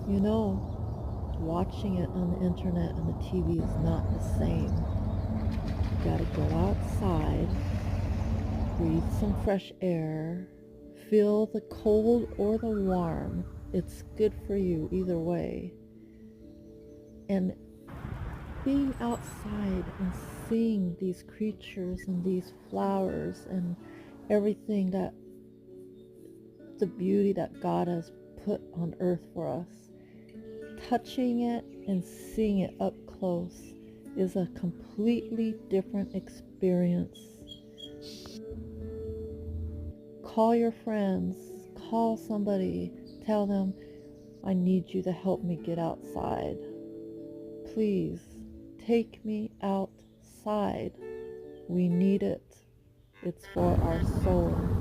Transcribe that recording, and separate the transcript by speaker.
Speaker 1: You know, watching it on the internet and the TV is not the same. You gotta go outside, breathe some fresh air, feel the cold or the warm. It's good for you either way. And being outside and seeing these creatures and these flowers and everything that the beauty that God has put on earth for us, touching it and seeing it up close is a completely different experience. Call your friends, call somebody, tell them, I need you to help me get outside. Please take me outside. We need it. It's for our soul.